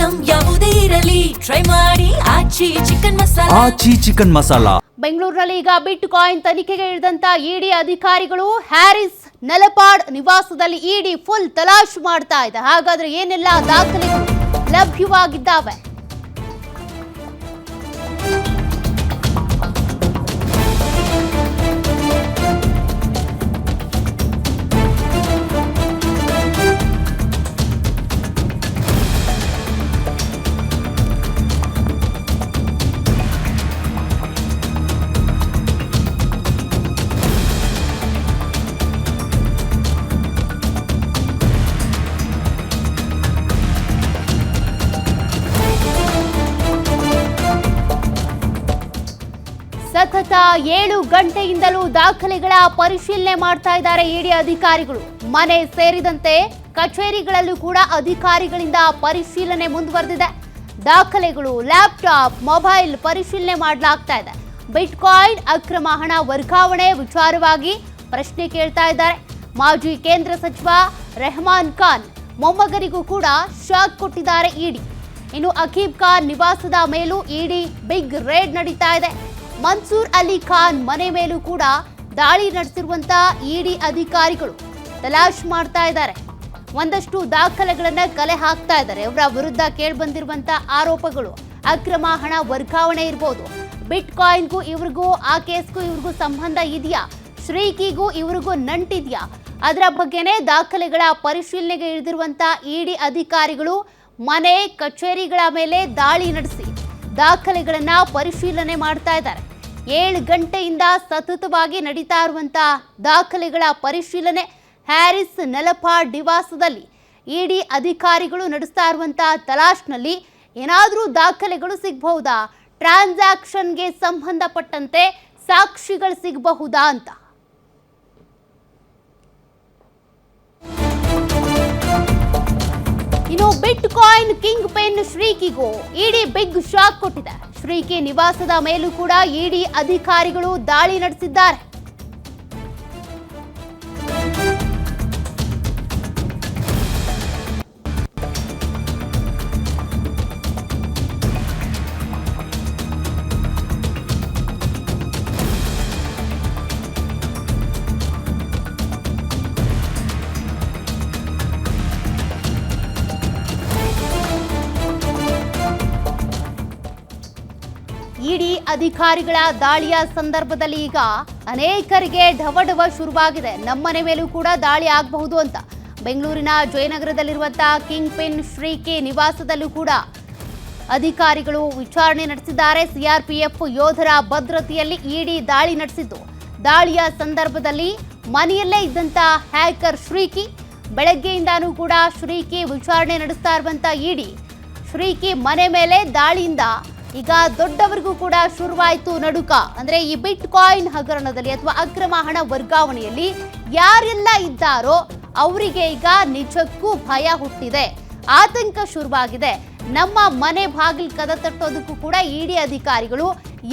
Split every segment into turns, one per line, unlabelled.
Item ಯಾವುದೇ ಇರಲಿ try ಮಾಡಿ ಆಚಿ ಚಿಕನ್ ಮಸಾಲಾ.
ಬೆಂಗಳೂರಿನಲ್ಲಿ ಈಗ ಬಿಟ್ ಕಾಯಿನ್ ತನಿಖೆಗೆ ಇಳಿದಂತ ಇಡಿ ಅಧಿಕಾರಿಗಳು ಹ್ಯಾರಿಸ್ ನಲಪಾಡ್ ನಿವಾಸದಲ್ಲಿ ಇಡಿ ಫುಲ್ ತಲಾಶ್ ಮಾಡ್ತಾ ಇದೆ. ಹಾಗಾದ್ರೆ ಏನೆಲ್ಲ ದಾಖಲೆಗಳು ಲಭ್ಯವಾಗಿದ್ದಾವೆ? ಸತತ 7 ಗಂಟೆಯಿಂದಲೂ ದಾಖಲೆಗಳ ಪರಿಶೀಲನೆ ಮಾಡ್ತಾ ಇದ್ದಾರೆ ಇಡಿ ಅಧಿಕಾರಿಗಳು. ಮನೆ ಸೇರಿದಂತೆ ಕಚೇರಿಗಳಲ್ಲೂ ಕೂಡ ಅಧಿಕಾರಿಗಳಿಂದ ಪರಿಶೀಲನೆ ಮುಂದುವರೆದಿದೆ. ದಾಖಲೆಗಳು, ಲ್ಯಾಪ್ಟಾಪ್, ಮೊಬೈಲ್ ಪರಿಶೀಲನೆ ಮಾಡಲಾಗ್ತಾ ಇದೆ. ಬಿಟ್ಕಾಯಿನ್ ಅಕ್ರಮ ಹಣ ವರ್ಗಾವಣೆ ವಿಚಾರವಾಗಿ ಪ್ರಶ್ನೆ ಕೇಳ್ತಾ ಇದ್ದಾರೆ. ಮಾಜಿ ಕೇಂದ್ರ ಸಚಿವ ರೆಹಮಾನ್ ಖಾನ್ ಮೊಮ್ಮಗನಿಗೂ ಕೂಡ ಶಾಕ್ ಕೊಟ್ಟಿದ್ದಾರೆ ಇಡಿ. ಇನ್ನು ಅಕೀಬ್ ಖಾನ್ ನಿವಾಸದ ಮೇಲೂ ಇಡಿ ಬಿಗ್ ರೇಡ್ ನಡೀತಾ ಇದೆ. ಮನ್ಸೂರ್ ಅಲಿ ಖಾನ್ ಮನೆ ಮೇಲೂ ಕೂಡ ದಾಳಿ ನಡೆಸಿರುವಂತ ಇಡಿ ಅಧಿಕಾರಿಗಳು ತಲಾಶ್ ಮಾಡ್ತಾ ಇದ್ದಾರೆ. ಒಂದಷ್ಟು ದಾಖಲೆಗಳನ್ನ ಕಲೆ ಹಾಕ್ತಾ ಇದ್ದಾರೆ. ಅವರ ವಿರುದ್ಧ ಕೇಳಿಬಂದಿರುವಂತ ಆರೋಪಗಳು ಅಕ್ರಮ ಹಣ ವರ್ಗಾವಣೆ ಇರಬಹುದು. ಬಿಟ್ ಕಾಯಿನ್ಗೂ ಇವ್ರಿಗೂ, ಆ ಕೇಸ್ಗೂ ಇವ್ರಿಗೂ ಸಂಬಂಧ ಇದೆಯಾ, ಶ್ರೀಕಿಗೂ ಇವ್ರಿಗೂ ನಂಟಿದ್ಯಾ, ಅದರ ಬಗ್ಗೆನೇ ದಾಖಲೆಗಳ ಪರಿಶೀಲನೆಗೆ ಇಳಿದಿರುವಂತ ಇಡಿ ಅಧಿಕಾರಿಗಳು ಮನೆ ಕಚೇರಿಗಳ ಮೇಲೆ ದಾಳಿ ನಡೆಸಿ ದಾಖಲೆಗಳನ್ನ ಪರಿಶೀಲನೆ ಮಾಡ್ತಾ ಇದ್ದಾರೆ. 7 ಗಂಟೆಯಿಂದ ಸತತವಾಗಿ ನಡೀತಾ ಇರುವಂತಹ ದಾಖಲೆಗಳ ಪರಿಶೀಲನೆ ಹ್ಯಾರಿಸ್ ನಲಪಾಡ್ ನಿವಾಸದಲ್ಲಿ ಇಡಿ ಅಧಿಕಾರಿಗಳು ನಡೆಸ್ತಾ ಇರುವಂತಹ ತಲಾಶ್ನಲ್ಲಿ ಏನಾದರೂ ದಾಖಲೆಗಳು ಸಿಗಬಹುದಾ, ಟ್ರಾನ್ಸಾಕ್ಷನ್ಗೆ ಸಂಬಂಧಪಟ್ಟಂತೆ ಸಾಕ್ಷಿಗಳು ಸಿಗಬಹುದಾ ಅಂತ. ಇನ್ನು ಬಿಟ್ ಕಾಯಿನ್ ಕಿಂಗ್ ಪೆನ್ ಶ್ರೀಕಿಗೂ ಇಡಿ ಬಿಗ್ ಶಾಕ್ ಕೊಟ್ಟಿದೆ. ಶ್ರೀಕಿ ನಿವಾಸದ ಮೇಲೂ ಕೂಡ ಇಡಿ ಅಧಿಕಾರಿಗಳು ದಾಳಿ ನಡೆಸಿದ್ದಾರೆ. ಇಡಿ ಅಧಿಕಾರಿಗಳ ದಾಳಿಯ ಸಂದರ್ಭದಲ್ಲಿ ಈಗ ಅನೇಕರಿಗೆ ಢವಢವ ಶುರುವಾಗಿದೆ. ನಮ್ಮನೆ ಮೇಲೂ ಕೂಡ ದಾಳಿ ಆಗಬಹುದು ಅಂತ. ಬೆಂಗಳೂರಿನ ಜಯನಗರದಲ್ಲಿರುವಂತಹ ಕಿಂಗ್ ಪಿನ್ ಶ್ರೀಕಿ ನಿವಾಸದಲ್ಲೂ ಕೂಡ ಅಧಿಕಾರಿಗಳು ವಿಚಾರಣೆ ನಡೆಸಿದ್ದಾರೆ. ಸಿಆರ್ಪಿಎಫ್ ಯೋಧರ ಭದ್ರತೆಯಲ್ಲಿ ಇಡಿ ದಾಳಿ ನಡೆಸಿದ್ದು, ದಾಳಿಯ ಸಂದರ್ಭದಲ್ಲಿ ಮನೆಯಲ್ಲೇ ಇದ್ದಂತ ಹ್ಯಾಕರ್ ಶ್ರೀಕಿ, ಬೆಳಗ್ಗೆಯಿಂದಾನೂ ಕೂಡ ಶ್ರೀಕಿ ವಿಚಾರಣೆ ನಡೆಸ್ತಾ ಇರುವಂತ ಇಡಿ ಶ್ರೀಕಿ ಮನೆ ಮೇಲೆ ದಾಳಿಯಿಂದ ಈಗ ದೊಡ್ಡವರಿಗೂ ಕೂಡ ಶುರುವಾಯಿತು ನಡುಕ. ಅಂದ್ರೆ ಈ ಬಿಟ್ ಕಾಯಿನ್ ಹಗರಣದಲ್ಲಿ ಅಥವಾ ಅಕ್ರಮ ಹಣ ವರ್ಗಾವಣೆಯಲ್ಲಿ ಯಾರೆಲ್ಲ ಇದ್ದಾರೋ ಅವರಿಗೆ ಈಗ ನಿಜಕ್ಕೂ ಭಯ ಹುಟ್ಟಿದೆ, ಆತಂಕ ಶುರುವಾಗಿದೆ. ನಮ್ಮ ಮನೆ ಬಾಗಿಲು ಕದ ತಟ್ಟೋದಕ್ಕೂ ಕೂಡ ಇಡಿ ಅಧಿಕಾರಿಗಳು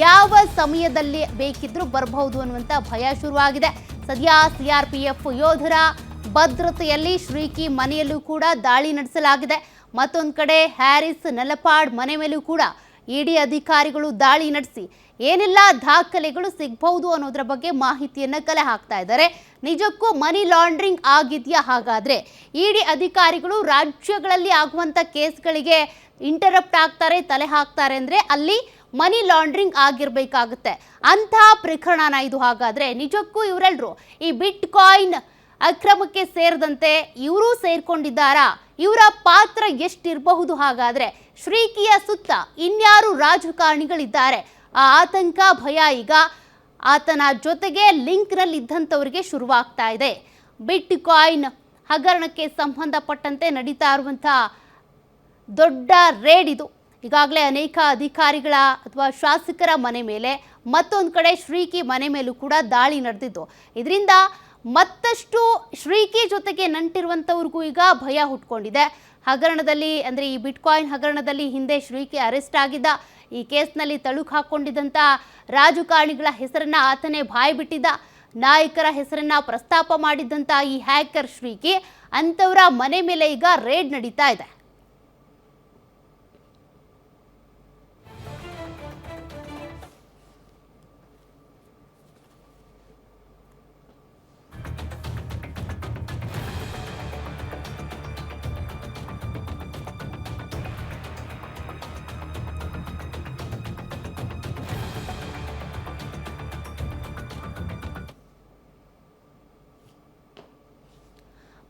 ಯಾವ ಸಮಯದಲ್ಲಿ ಬೇಕಿದ್ರೂ ಬರಬಹುದು ಅನ್ನುವಂಥ ಭಯ ಶುರುವಾಗಿದೆ. ಸದ್ಯ ಸಿಆರ್ಪಿಎಫ್ ಯೋಧರ ಭದ್ರತೆಯಲ್ಲಿ ಶ್ರೀಕಿ ಮನೆಯಲ್ಲೂ ಕೂಡ ದಾಳಿ ನಡೆಸಲಾಗಿದೆ. ಮತ್ತೊಂದು ಕಡೆ ಹ್ಯಾರಿಸ್ ನಲಪಾಡ್ ಮನೆ ಮೇಲೂ ಕೂಡ ಇಡಿ ಅಧಿಕಾರಿಗಳು ದಾಳಿ ನಡೆಸಿ ಏನೆಲ್ಲ ದಾಖಲೆಗಳು ಸಿಗಬಹುದು ಅನ್ನೋದ್ರ ಬಗ್ಗೆ ಮಾಹಿತಿಯನ್ನ ಕಲೆ ಹಾಕ್ತಾ ಇದ್ದಾರೆ. ನಿಜಕ್ಕೂ ಮನಿ ಲಾಂಡ್ರಿಂಗ್ ಆಗಿದೆಯಾ? ಹಾಗಾದ್ರೆ ಇಡಿ ಅಧಿಕಾರಿಗಳು ರಾಜ್ಯಗಳಲ್ಲಿ ಆಗುವಂತ ಕೇಸ್ಗಳಿಗೆ ಇಂಟರಪ್ಟ್ ಆಗ್ತಾರೆ, ತಲೆ ಹಾಕ್ತಾರೆ ಅಂದ್ರೆ ಅಲ್ಲಿ ಮನಿ ಲಾಂಡ್ರಿಂಗ್ ಆಗಿರ್ಬೇಕಾಗುತ್ತೆ. ಅಂತಹ ಪ್ರಕರಣನ ಇದು. ಹಾಗಾದ್ರೆ ನಿಜಕ್ಕೂ ಇವರೆಲ್ಲರೂ ಈ ಬಿಟ್ ಕಾಯಿನ್ ಅಕ್ರಮಕ್ಕೆ ಸೇರಿದಂತೆ ಇವರು ಸೇರ್ಕೊಂಡಿದ್ದಾರಾ? ಇವರ ಪಾತ್ರ ಎಷ್ಟಿರಬಹುದು? ಹಾಗಾದ್ರೆ ಶ್ರೀಕಿಯ ಸುತ್ತ ಇನ್ಯಾರು ರಾಜಕಾರಣಿಗಳಿದ್ದಾರೆ? ಆ ಆತಂಕ, ಭಯ ಈಗ ಆತನ ಜೊತೆಗೆ ಲಿಂಕ್ನಲ್ಲಿ ಇದ್ದಂಥವರಿಗೆ ಶುರುವಾಗ್ತಾ ಇದೆ. ಬಿಟ್ ಕಾಯಿನ್ ಹಗರಣಕ್ಕೆ ಸಂಬಂಧಪಟ್ಟಂತೆ ನಡೀತಾ ಇರುವಂತಹ ದೊಡ್ಡ ರೇಡ್ ಇದು. ಈಗಾಗಲೇ ಅನೇಕ ಅಧಿಕಾರಿಗಳ ಅಥವಾ ಶಾಸಕರ ಮನೆ ಮೇಲೆ, ಮತ್ತೊಂದು ಕಡೆ ಶ್ರೀಕಿ ಮನೆ ಮೇಲೂ ಕೂಡ ದಾಳಿ ನಡೆದಿದ್ದು. ಇದರಿಂದ ಮತ್ತಷ್ಟು ಶ್ರೀಕಿ ಜೊತೆಗೆ ನಂಟಿರುವಂಥವ್ರಿಗೂ ಈಗ ಭಯ ಹುಟ್ಕೊಂಡಿದೆ. ಹಗರಣದಲ್ಲಿ ಅಂದರೆ ಈ ಬಿಟ್ಕಾಯಿನ್ ಹಗರಣದಲ್ಲಿ ಹಿಂದೆ ಶ್ರೀಕಿ ಅರೆಸ್ಟ್ ಆಗಿದ್ದ. ಈ ಕೇಸ್ನಲ್ಲಿ ತಳುಕು ಹಾಕ್ಕೊಂಡಿದ್ದಂಥ ರಾಜಕಾರಣಿಗಳ ಹೆಸರನ್ನ ಆತನೇ ಬಾಯಿ ಬಿಟ್ಟಿದ್ದ. ನಾಯಕರ ಹೆಸರನ್ನ ಪ್ರಸ್ತಾಪ ಮಾಡಿದ್ದಂಥ ಈ ಹ್ಯಾಕರ್ ಶ್ರೀಕಿ ಅಂಥವರ ಮನೆ ಮೇಲೆ ಈಗ ರೇಡ್ ನಡೀತಾ ಇದೆ.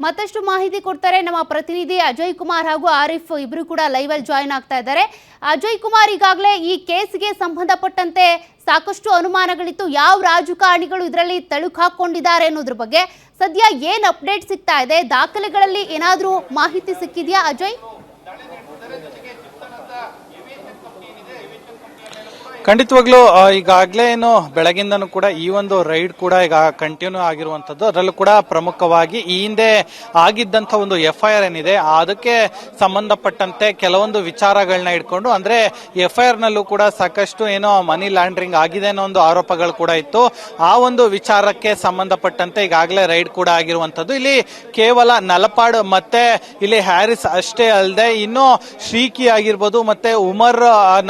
ಮತ್ತಷ್ಟು ಮಾಹಿತಿ ಕೊಡ್ತಾರೆ ನಮ್ಮ ಪ್ರತಿನಿಧಿ ಅಜಯ್ ಕುಮಾರ್ ಹಾಗೂ ಆರಿಫ್ ಇಬ್ರು ಕೂಡ ಲೈವ್ ಅಲ್ಲಿ ಜಾಯಿನ್ ಆಗ್ತಾ ಇದ್ದಾರೆ. ಅಜಯ್ ಕುಮಾರ್, ಈಗಾಗಲೇ ಈ ಕೇಸ್ಗೆ ಸಂಬಂಧಪಟ್ಟಂತೆ ಸಾಕಷ್ಟು ಅನುಮಾನಗಳಿತ್ತು. ಯಾವ ರಾಜಕಾರಣಿಗಳು ಇದರಲ್ಲಿ ತಳುಕು ಹಾಕೊಂಡಿದ್ದಾರೆ ಅನ್ನೋದ್ರ ಬಗ್ಗೆ ಸದ್ಯ ಏನ್ ಅಪ್ಡೇಟ್ ಸಿಗ್ತಾ ಇದೆ? ದಾಖಲೆಗಳಲ್ಲಿ ಏನಾದರೂ ಮಾಹಿತಿ ಸಿಕ್ಕಿದೆಯಾ ಅಜಯ್?
ಖಂಡಿತವಾಗ್ಲೂ ಈಗಾಗಲೇ ಏನು ಬೆಳಗಿಂದನೂ ಕೂಡ ಈ ಒಂದು ರೈಡ್ ಕೂಡ ಈಗ ಕಂಟಿನ್ಯೂ ಆಗಿರುವಂತದ್ದು. ಅದರಲ್ಲೂ ಕೂಡ ಪ್ರಮುಖವಾಗಿ ಈ ಹಿಂದೆ ಆಗಿದ್ದಂತ ಒಂದು FIR ಏನಿದೆ ಅದಕ್ಕೆ ಸಂಬಂಧಪಟ್ಟಂತೆ ಕೆಲವೊಂದು ವಿಚಾರಗಳನ್ನ ಇಟ್ಕೊಂಡು, ಅಂದ್ರೆ FIR ನಲ್ಲೂ ಕೂಡ ಸಾಕಷ್ಟು ಏನೋ ಮನಿ ಲ್ಯಾಂಡ್ರಿಂಗ್ ಆಗಿದೆ ಅನ್ನೋ ಒಂದು ಆರೋಪಗಳು ಕೂಡ ಇತ್ತು. ಆ ಒಂದು ವಿಚಾರಕ್ಕೆ ಸಂಬಂಧಪಟ್ಟಂತೆ ಈಗಾಗಲೇ ರೈಡ್ ಕೂಡ ಆಗಿರುವಂತದ್ದು. ಇಲ್ಲಿ ಕೇವಲ ನಲಪಾಡ್ ಮತ್ತೆ ಇಲ್ಲಿ ಹ್ಯಾರಿಸ್ ಅಷ್ಟೇ ಅಲ್ಲದೆ ಇನ್ನು ಶ್ರೀಕಿ ಆಗಿರ್ಬೋದು ಮತ್ತೆ ಉಮರ್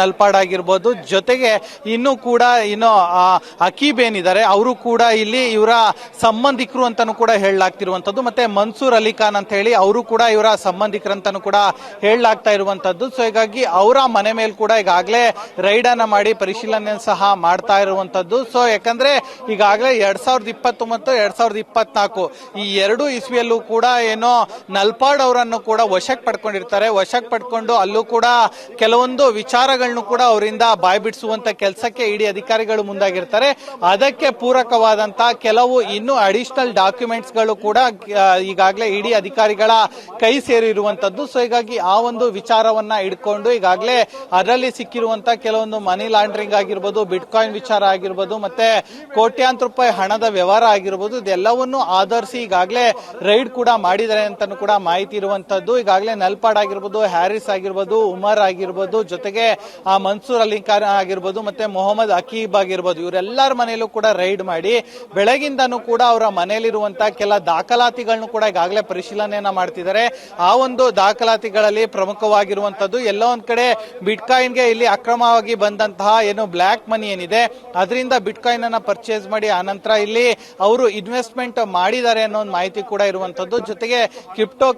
ನಲ್ಪಾಡ್ ಆಗಿರ್ಬೋದು, ಜೊತೆಗೆ ಇನ್ನು ಕೂಡ ಅಕೀಬ್ ಏನಿದ್ದಾರೆ ಅವರು ಕೂಡ ಇಲ್ಲಿ ಇವರ ಸಂಬಂಧಿಕರು ಅಂತಾನು ಕೂಡ ಹೇಳಲಾಗ್ತಿರುವಂತದ್ದು. ಮತ್ತೆ ಮನ್ಸೂರ್ ಅಲಿ ಖಾನ್ ಅಂತ ಹೇಳಿ ಅವರು ಕೂಡ ಇವರ ಸಂಬಂಧಿಕರಂತಾನು ಕೂಡ ಹೇಳಲಾಗ್ತಾ ಇರುವಂತದ್ದು. ಸೊ ಹೀಗಾಗಿ ಅವರ ಮನೆ ಮೇಲೆ ಕೂಡ ಈಗಾಗಲೇ ರೈಡ್ ಅನ್ನ ಮಾಡಿ ಪರಿಶೀಲನೆ ಸಹ ಮಾಡ್ತಾ ಇರುವಂತದ್ದು. ಸೊ ಯಾಕಂದ್ರೆ ಈಗಾಗಲೇ 2020 ಮತ್ತು 2024 ಈ ಎರಡು ಇಸ್ವಿಯಲ್ಲೂ ಕೂಡ ಏನೋ ನಲ್ಪಾಡ್ ಅವರನ್ನು ಕೂಡ ವಶಕ್ಕೆ ಪಡ್ಕೊಂಡಿರ್ತಾರೆ. ವಶಕ್ಕೆ ಪಡ್ಕೊಂಡು ಅಲ್ಲೂ ಕೂಡ ಕೆಲವೊಂದು ವಿಚಾರಗಳನ್ನು ಕೂಡ ಅವರಿಂದ ಬಾಯ್ಬಿಡಿಸುವಂತ ಕೆಲಸಕ್ಕೆ ಇಡಿ ಅಧಿಕಾರಿಗಳು ಮುಂದಾಗಿರ್ತಾರೆ. ಅದಕ್ಕೆ ಪೂರಕವಾದಂತಹ ಕೆಲವು ಇನ್ನು ಅಡಿಷನಲ್ ಡಾಕ್ಯುಮೆಂಟ್ಸ್ ಗಳು ಕೂಡ ಈಗಾಗಲೇ ಇಡಿ ಅಧಿಕಾರಿಗಳ ಕೈ ಸೇರಿರುವಂತದ್ದು. ಸೊ ಹೀಗಾಗಿ ಆ ಒಂದು ವಿಚಾರವನ್ನ ಇಟ್ಕೊಂಡು ಈಗಾಗಲೇ ಅದರಲ್ಲಿ ಸಿಕ್ಕಿರುವಂತ ಕೆಲವೊಂದು ಮನಿ ಲಾಂಡ್ರಿಂಗ್ ಆಗಿರ್ಬೋದು, ಬಿಟ್ಕಾಯಿನ್ ವಿಚಾರ ಆಗಿರ್ಬೋದು, ಮತ್ತೆ ಕೋಟ್ಯಾಂತರ ರೂಪಾಯಿ ಹಣದ ವ್ಯವಹಾರ ಆಗಿರ್ಬೋದು, ಇದೆಲ್ಲವನ್ನು ಆಧರಿಸಿ ಈಗಾಗಲೇ ರೈಡ್ ಕೂಡ ಮಾಡಿದ್ದಾರೆ ಅಂತಾನು ಕೂಡ ಮಾಹಿತಿ ಇರುವಂತದ್ದು. ಈಗಾಗಲೇ ನಲ್ಪಾಡ್ ಆಗಿರ್ಬೋದು, ಹ್ಯಾರಿಸ್ ಆಗಿರ್ಬೋದು, ಉಮರ್ ಆಗಿರ್ಬೋದು, ಜೊತೆಗೆ ಆ ಮನ್ಸೂರ್ ಅಲಿ ಖಾನ್ ಆಗಿರ್ಬೋದು ಮತ್ತೆ ಮೊಹಮ್ಮದ್ ಅಕೀಬ್ ಆಗಿರ್ಬೋದು, ಇವರೆಲ್ಲರ ಮನೆಯಲ್ಲೂ ಕೂಡ ರೈಡ್ ಮಾಡಿ ಬೆಳಗಿಂದನೂ ಕೂಡ ಅವರ ಮನೆಯಲ್ಲಿರುವಂತಹ ಕೆಲ ದಾಖಲಾತಿಗಳನ್ನು ಕೂಡ ಈಗಾಗಲೇ ಪರಿಶೀಲನೆಯನ್ನ ಮಾಡ್ತಿದ್ದಾರೆ. ಆ ಒಂದು ದಾಖಲಾತಿಗಳಲ್ಲಿ ಪ್ರಮುಖವಾಗಿರುವಂತದ್ದು ಎಲ್ಲೋ ಒಂದ್ ಕಡೆ ಬಿಟ್ಕಾಯಿನ್ಗೆ ಇಲ್ಲಿ ಅಕ್ರಮವಾಗಿ ಬಂದಂತಹ ಏನು ಬ್ಲಾಕ್ ಮನಿ ಏನಿದೆ ಅದರಿಂದ ಬಿಟ್ಕಾಯಿನ್ ಅನ್ನ ಪರ್ಚೇಸ್ ಮಾಡಿ ಆನಂತರ ಇಲ್ಲಿ ಅವರು ಇನ್ವೆಸ್ಟ್ಮೆಂಟ್ ಮಾಡಿದ್ದಾರೆ ಅನ್ನೋ ಒಂದು ಮಾಹಿತಿ ಕೂಡ ಇರುವಂತದ್ದು. ಜೊತೆಗೆ ಕ್ರಿಪ್ಟೋ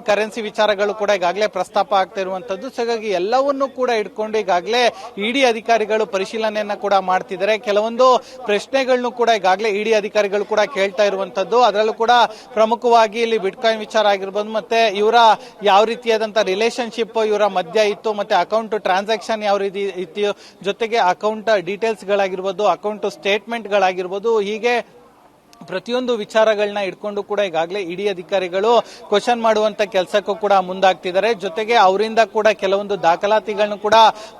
ಕರೆನ್ಸಿ ವಿಚಾರಗಳು ಕೂಡ ಈಗಾಗಲೇ ಪ್ರಸ್ತಾಪ ಆಗ್ತಾ ಇರುವಂತದ್ದು. ಸೊ ಹಾಗಾಗಿ ಎಲ್ಲವನ್ನೂ ಕೂಡ ಇಟ್ಕೊಂಡು ಈಗಾಗಲೇ ಇಡಿ ಅಧಿಕಾರಿಗಳು ಪರಿಶೀಲನೆಯನ್ನ ಕೂಡ ಮಾಡ್ತಿದ್ದಾರೆ. ಕೆಲವೊಂದು ಪ್ರಶ್ನೆಗಳನ್ನು ಕೂಡ ಈಗಾಗಲೇ ಇಡಿ ಅಧಿಕಾರಿಗಳು ಕೂಡ ಕೇಳ್ತಾ ಇರುವಂತದ್ದು. ಅದರಲ್ಲೂ ಕೂಡ ಪ್ರಮುಖವಾಗಿ ಇಲ್ಲಿ ಬಿಟ್ಕಾಯಿನ್ ವಿಚಾರ ಆಗಿರ್ಬೋದು, ಮತ್ತೆ ಇವರ ಯಾವ ರೀತಿಯಾದಂತಹ ರಿಲೇಶನ್ಶಿಪ್ ಇವರ ಮಧ್ಯ ಇತ್ತು, ಮತ್ತೆ ಅಕೌಂಟ್ ಟ್ರಾನ್ಸಾಕ್ಷನ್ ಯಾವ ರೀತಿ ಇತ್ತು, ಜೊತೆಗೆ ಅಕೌಂಟ್ ಡೀಟೇಲ್ಸ್ ಗಳಾಗಿರ್ಬೋದು, ಅಕೌಂಟ್ ಸ್ಟೇಟ್ಮೆಂಟ್ ಗಳಾಗಿರ್ಬೋದು, ಹೀಗೆ ಪ್ರತಿಯೊಂದು ವಿಚಾರಗಳನ್ನ ಇಟ್ಕೊಂಡು ಕೂಡ ಈಗಾಗಲೇ ಇಡಿ ಅಧಿಕಾರಿಗಳು ಕ್ವಶನ್ ಮಾಡುವಂತ ಕೆಲಸಕ್ಕೂ ಕೂಡ ಮುಂದಾಗ್ತಿದ್ದಾರೆ. ಜೊತೆಗೆ ಅವರಿಂದ ಕೂಡ ಕೆಲವೊಂದು ದಾಖಲಾತಿಗಳನ್ನು ಕೂಡ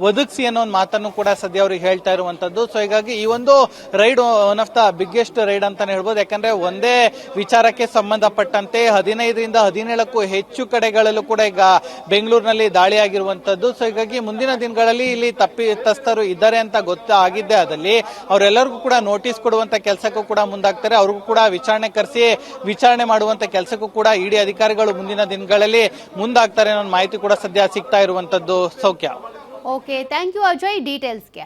ಒದಗಿಸಿ ಅನ್ನೋ ಒಂದು ಮಾತನ್ನು ಕೂಡ ಸದ್ಯ ಅವ್ರಿಗೆ ಹೇಳ್ತಾ ಇರುವಂತದ್ದು. ಸೊ ಹೀಗಾಗಿ ಈ ಒಂದು ride one of the biggest ride ಅಂತಾನೆ ಹೇಳ್ಬೋದು. ಯಾಕಂದ್ರೆ ಒಂದೇ ವಿಚಾರಕ್ಕೆ ಸಂಬಂಧಪಟ್ಟಂತೆ 15ರಿಂದ 17ಕ್ಕೂ ಹೆಚ್ಚು ಕಡೆಗಳಲ್ಲೂ ಕೂಡ ಈಗ ಬೆಂಗಳೂರಿನಲ್ಲಿ ದಾಳಿ ಆಗಿರುವಂತದ್ದು. ಸೊ ಹೀಗಾಗಿ ಮುಂದಿನ ದಿನಗಳಲ್ಲಿ ಇಲ್ಲಿ ತಪ್ಪಿತಸ್ಥರು ಇದ್ದಾರೆ ಅಂತ ಗೊತ್ತಾಗಿದ್ದೆ ಆದಲ್ಲಿ ಅವರೆಲ್ಲರಿಗೂ ಕೂಡ ನೋಟಿಸ್ ಕೊಡುವಂತ ಕೆಲಸಕ್ಕೂ ಕೂಡ ಮುಂದಾಗ್ತಾರೆ. ಅವ್ರಿಗೂ ಕೂಡ ವಿಚಾರಣೆ ಕರೆಸಿ ವಿಚಾರಣೆ ಮಾಡುವಂತ ಕೆಲಸಕ್ಕೂ ಕೂಡ ಇಡಿ ಅಧಿಕಾರಿಗಳು ಮುಂದಿನ ದಿನಗಳಲ್ಲಿ ಮುಂದಾಗ್ತಾರೆ ಅನ್ನೋ ಮಾಹಿತಿ ಕೂಡ ಸದ್ಯ ಸಿಗ್ತಾ ಇರುವಂತದ್ದು. ಸೌಖ್ಯ.
Okay, thank you Ajay ಡೀಟೇಲ್ಸ್ಗೆ.